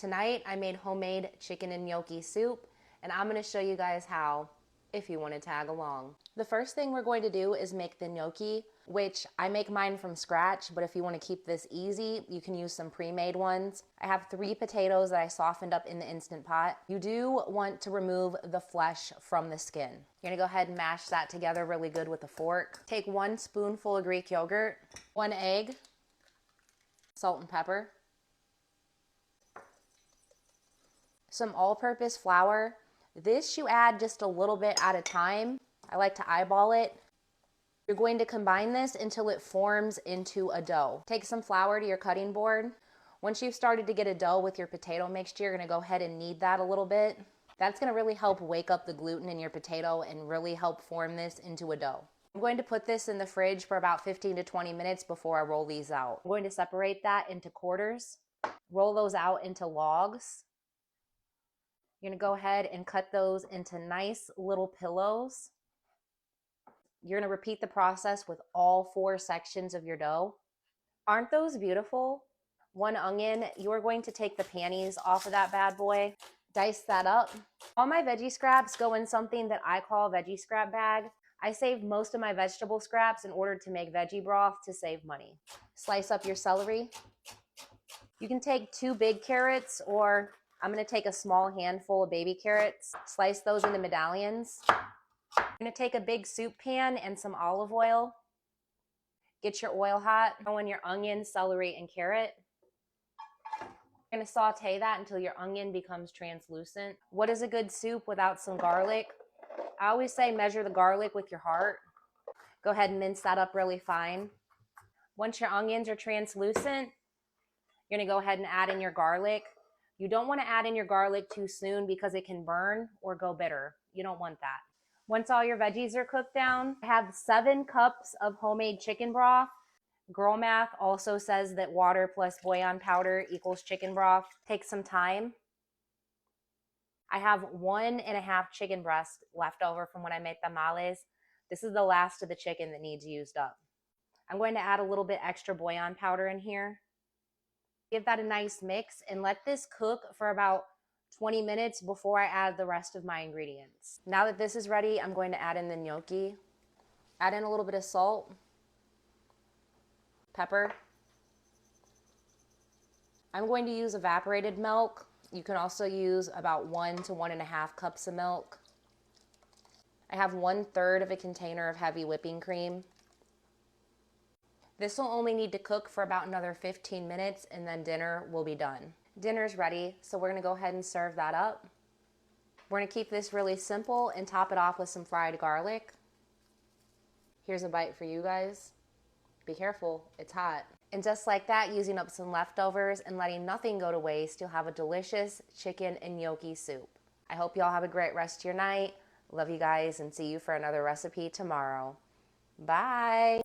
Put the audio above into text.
Tonight I made homemade chicken and gnocchi soup, and I'm going to show you guys how if you want to tag along. The first thing we're going to do is make the gnocchi, which I make mine from scratch, but if you want to keep this easy, you can use some pre-made ones. I have 3 potatoes that I softened up in the Instant Pot. You do want to remove the flesh from the skin. You're going to go ahead and mash that together really good with a fork. Take 1 spoonful of Greek yogurt, 1 egg, salt and pepper, some all-purpose flour. This you add just a little bit at a time. I like to eyeball it. You're going to combine this until it forms into a dough. Take some flour to your cutting board. Once you've started to get a dough with your potato mixture, you're going to go ahead and knead that a little bit. That's going to really help wake up the gluten in your potato and really help form this into a dough. I'm going to put this in the fridge for about 15 to 20 minutes before I roll these out. I'm going to separate that into quarters, roll those out into logs. You're going to go ahead and cut those into nice little pillows. You're going to repeat the process with all 4 sections of your dough. Aren't those beautiful? 1 onion, you are going to take the panties off of that bad boy, dice that up. All my veggie scraps go in something that I call a veggie scrap bag. I save most of my vegetable scraps in order to make veggie broth to save money. Slice up your celery. You can take 2 big carrots, or I'm going to take a small handful of baby carrots, slice those into medallions. I'm going to take a big soup pan and some olive oil. Get your oil hot. Throw in your onion, celery, and carrot. You're going to saute that until your onion becomes translucent. What is a good soup without some garlic? I always say measure the garlic with your heart. Go ahead and mince that up really fine. Once your onions are translucent, you're going to go ahead and add in your garlic. You don't want to add in your garlic too soon because it can burn or go bitter. You don't want that. Once all your veggies are cooked down, I have 7 cups of homemade chicken broth. Girl math also says that water plus bouillon powder equals chicken broth. Take some time. I have 1.5 chicken breasts left over from when I made tamales. This is the last of the chicken that needs used up. I'm going to add a little bit extra bouillon powder in here. Give that a nice mix and let this cook for about 20 minutes before I add the rest of my ingredients. Now that this is ready, I'm going to add in the gnocchi. Add in a little bit of salt, pepper. I'm going to use evaporated milk. You can also use about 1 to 1.5 cups of milk. I have 1/3 of a container of heavy whipping cream. This will only need to cook for about another 15 minutes and then dinner will be done. Dinner's ready, so we're gonna go ahead and serve that up. We're gonna keep this really simple and top it off with some fried garlic. Here's a bite for you guys. Be careful, it's hot. And just like that, using up some leftovers and letting nothing go to waste, you'll have a delicious chicken and gnocchi soup. I hope y'all have a great rest of your night. Love you guys and see you for another recipe tomorrow. Bye.